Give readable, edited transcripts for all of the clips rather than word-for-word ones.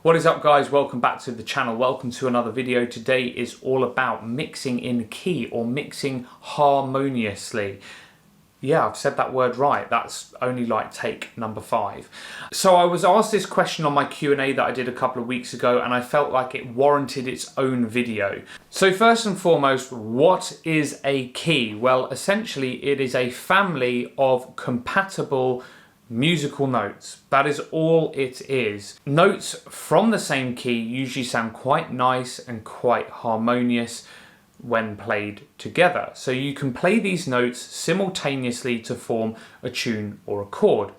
What is up, guys? Welcome back to the channel. Welcome to another video. Today is all about mixing in key or mixing harmoniously. Yeah, I've said that word right. That's only like take number 5. So I was asked this question on my Q&A that I did a couple of weeks ago, and I felt like it warranted its own video. So first and foremost, what is a key? Well, essentially it is a family of compatible musical notes. That is all it is. Notes from the same key usually sound quite nice and quite harmonious when played together. So you can play these notes simultaneously to form a tune or a chord.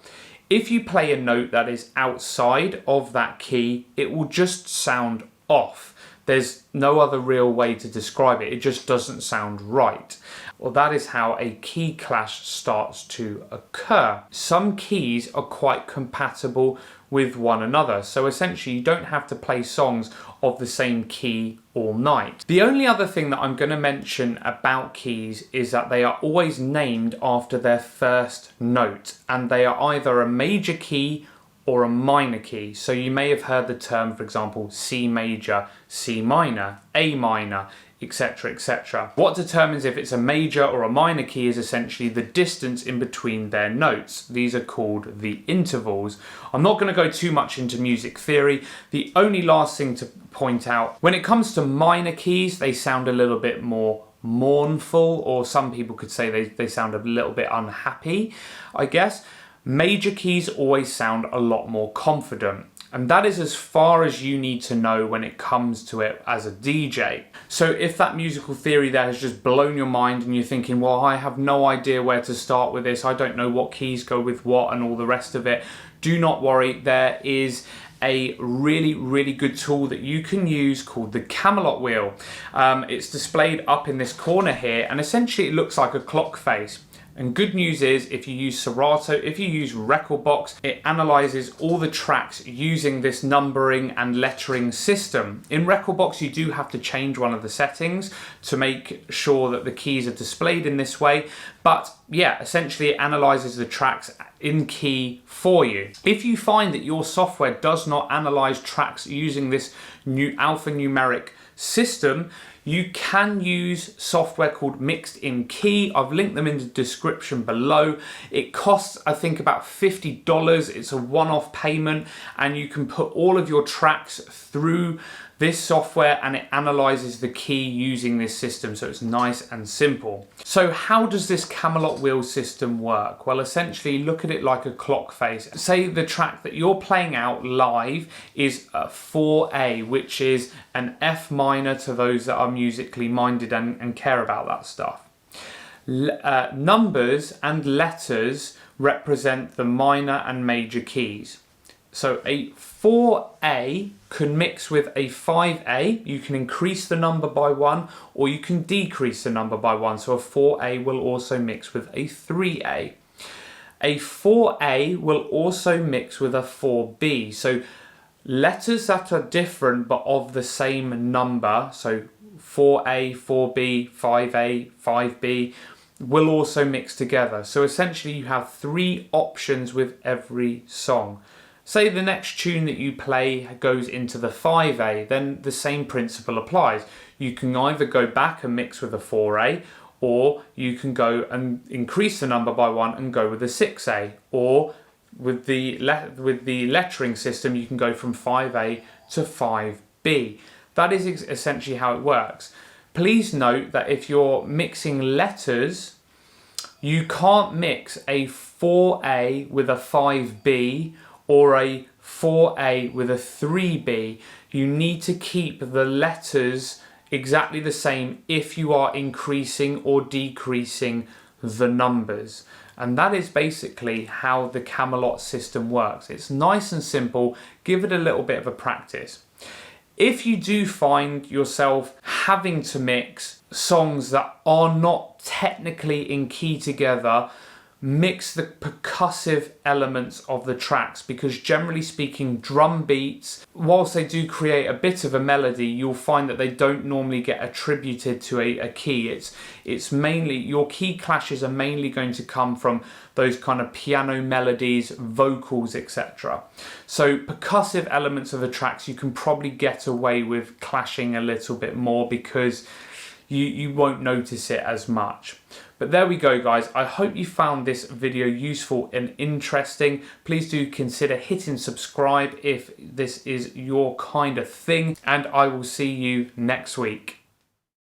If you play a note that is outside of that key, it will just sound off. There's no other real way to describe it. It just doesn't sound right. Well, that is how a key clash starts to occur. Some keys are quite compatible with one another. So essentially you don't have to play songs of the same key all night. The only other thing that I'm going to mention about keys is that they are always named after their first note, and they are either a major key or a minor key. So you may have heard the term, for example, C major, C minor, A minor, etc, etc. What determines if it's a major or a minor key is essentially the distance in between their notes. These are called the intervals. I'm not going to go too much into music theory. The only last thing to point out, when it comes to minor keys, they sound a little bit more mournful, or some people could say they sound a little bit unhappy, I guess. Major keys always sound a lot more confident. And that is as far as you need to know when it comes to it as a DJ. So if that musical theory there has just blown your mind and you're thinking, well, I have no idea where to start with this, I don't know what keys go with what and all the rest of it, do not worry. There is a really good tool that you can use called the Camelot wheel. It's displayed up in this corner here, and essentially it looks like a clock face. And good news is, if you use Serato, if you use Rekordbox, it analyzes all the tracks using this numbering and lettering system. In Rekordbox, you do have to change one of the settings to make sure that the keys are displayed in this way. But yeah, essentially it analyzes the tracks in key for you. If you find that your software does not analyze tracks using this new alphanumeric system, you can use software called Mixed in Key. I've linked them in the description below. It costs, I think, about $50. It's a one-off payment, and you can put all of your tracks through this software and it analyzes the key using this system, so it's nice and simple. So how does this Camelot wheel system work? Well, essentially look at it like a clock face. Say the track that you're playing out live is a 4A, which is an F minor to those that are musically minded and care about that stuff. Numbers and letters represent the minor and major keys. So a 4A can mix with a 5A. You can increase the number by 1, or you can decrease the number by 1. So a 4A will also mix with a 3A. A 4A will also mix with a 4B. So letters that are different but of the same number, so 4A, 4B, 5A, 5B, will also mix together. So essentially you have 3 options with every song. Say the next tune that you play goes into the 5A, then the same principle applies. You can either go back and mix with a 4A, or you can go and increase the number by 1 and go with a 6A. Or with the lettering system, you can go from 5A to 5B. That is essentially how it works. Please note that if you're mixing letters, you can't mix a 4A with a 5B or a 4A with a 3B. You need to keep the letters exactly the same if you are increasing or decreasing the numbers. And that is basically how the Camelot system works. It's nice and simple. Give it a little bit of a practice. If you do find yourself having to mix songs that are not technically in key together, mix the percussive elements of the tracks, because generally speaking, drum beats, whilst they do create a bit of a melody, you'll find that they don't normally get attributed to a key. It's mainly, your key clashes are mainly going to come from those kind of piano melodies, vocals, etc. So percussive elements of the tracks, you can probably get away with clashing a little bit more because you won't notice it as much. But there we go, guys. I hope you found this video useful and interesting. Please do consider hitting subscribe if this is your kind of thing, and I will see you next week.